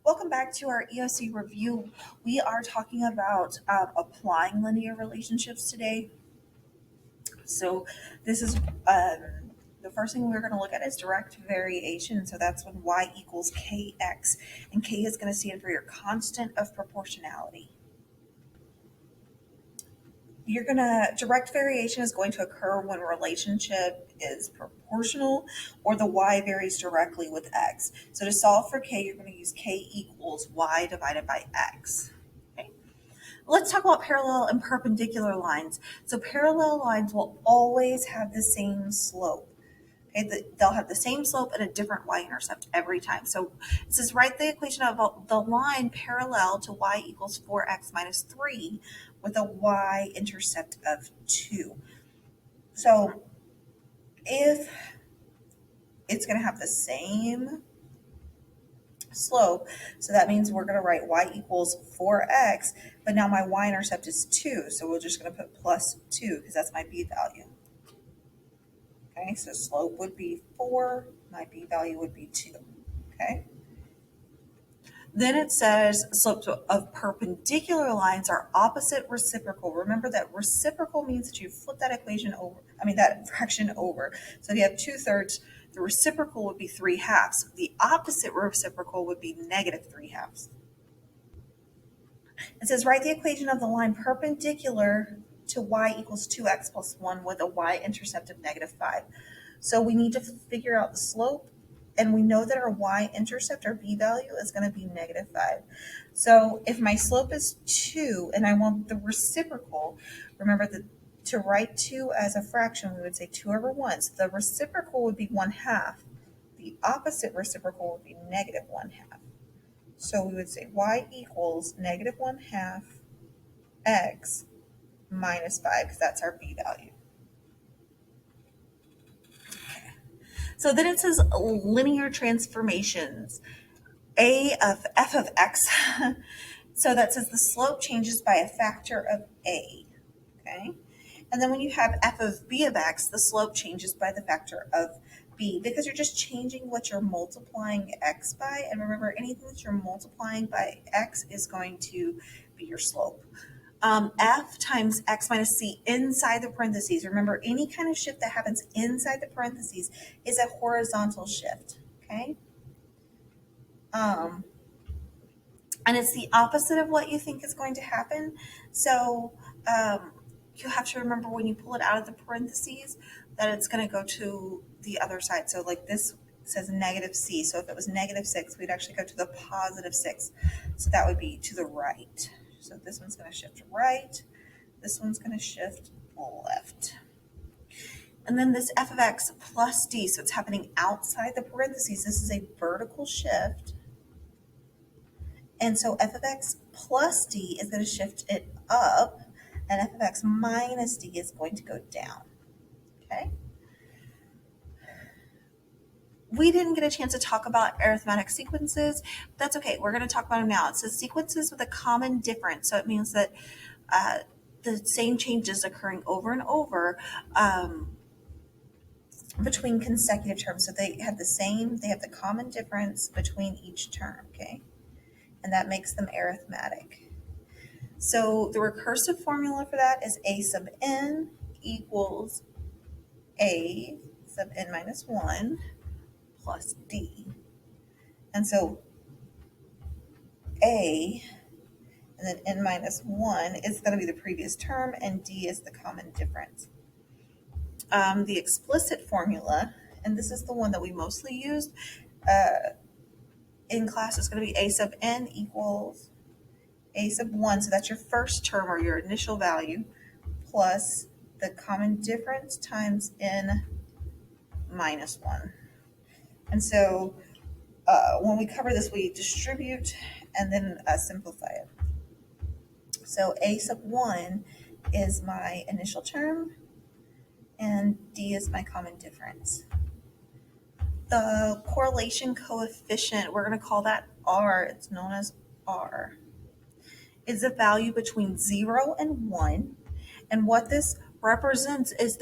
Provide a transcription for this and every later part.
Welcome back to our EOC review. We are talking about applying linear relationships today. So, this is the first thing we're going to look at is direct variation. So, that's when y equals kx, and k is going to stand for your constant of proportionality. Direct variation is going to occur when relationship is proportional or the y varies directly with x. So to solve for k, you're going to use k equals y divided by x. Okay. Let's talk about parallel and perpendicular lines. So parallel lines will always have the same slope. Okay, they'll have the same slope and a different y-intercept every time. So it says write the equation of the line parallel to y equals 4x minus 3 with a y-intercept of 2. So if it's going to have the same slope, so that means we're going to write y equals 4x, but now my y-intercept is 2, so we're just going to put plus 2 because that's my b value. Okay, so slope would be 4, my b value would be 2. Okay. Then it says slopes of perpendicular lines are opposite reciprocal. Remember that reciprocal means that you flip that equation over, that fraction over. So if you have 2/3, the reciprocal would be 3/2. The opposite reciprocal would be negative 3/2. It says write the equation of the line perpendicular to y equals 2x plus 1 with a y-intercept of negative 5. So we need to figure out the slope, and we know that our y-intercept, our b value, is going to be negative 5. So if my slope is 2 and I want the reciprocal, remember that to write 2 as a fraction, we would say 2 over 1. So the reciprocal would be 1/2. The opposite reciprocal would be negative 1/2. So we would say y equals negative 1/2 x minus 5, because that's our b value. Okay. So then it says linear transformations. A of f of x. So that says the slope changes by a factor of a. Okay. And then when you have f of b of x, the slope changes by the factor of b, because you're just changing what you're multiplying x by. And remember, anything that you're multiplying by x is going to be your slope. F times x minus c inside the parentheses. Remember, any kind of shift that happens inside the parentheses is a horizontal shift. Okay. And it's the opposite of what you think is going to happen. So you have to remember when you pull it out of the parentheses that it's going to go to the other side. So like this says negative c. So if it was negative 6, we'd actually go to the positive 6. So that would be to the right. So this one's going to shift right. This one's going to shift left. And then this f of x plus d. So it's happening outside the parentheses. This is a vertical shift. And so f of x plus d is going to shift it up, and f of x minus d is going to go down. Okay. We didn't get a chance to talk about arithmetic sequences, but that's okay. We're going to talk about them now. It says sequences with a common difference. So it means that the same changes occurring over and over between consecutive terms. So they have the common difference between each term, okay? And that makes them arithmetic. So the recursive formula for that is a sub n equals a sub n minus 1 plus d. And so a and then n minus 1 is going to be the previous term, and d is the common difference. The explicit formula, and this is the one that we mostly used in class, is going to be a sub n equals a sub 1, so that's your first term or your initial value, plus the common difference times n minus 1. And so when we cover this, we distribute and then simplify it. So a sub 1 is my initial term, and d is my common difference. The correlation coefficient, we're going to call that r, it's known as r, is a value between 0 and 1. And what this represents is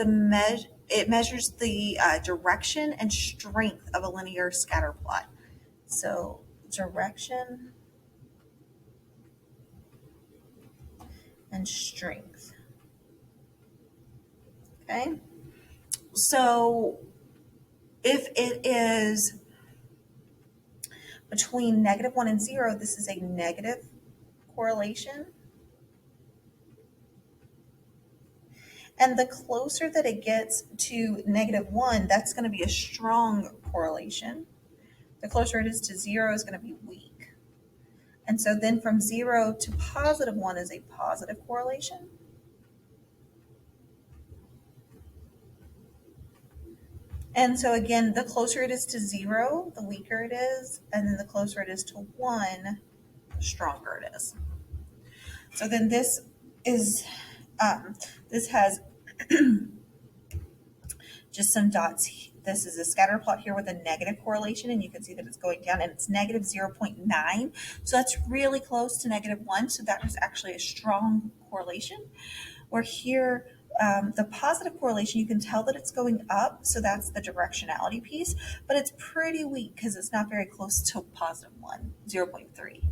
it measures the direction and strength of a linear scatter plot. So direction and strength. Okay, so if it is between -1 and 0, this is a negative correlation. And the closer that it gets to -1, that's going to be a strong correlation. The closer it is to 0 is going to be weak. And so then from 0 to +1 is a positive correlation. And so again, the closer it is to 0, the weaker it is. And then the closer it is to 1, the stronger it is. So then this has just some dots. This is a scatter plot here with a negative correlation, and you can see that it's going down, and it's negative 0.9. So that's really close to -1. So that is actually a strong correlation. Where here, the positive correlation, you can tell that it's going up. So that's the directionality piece, but it's pretty weak because it's not very close to +1, 0.3.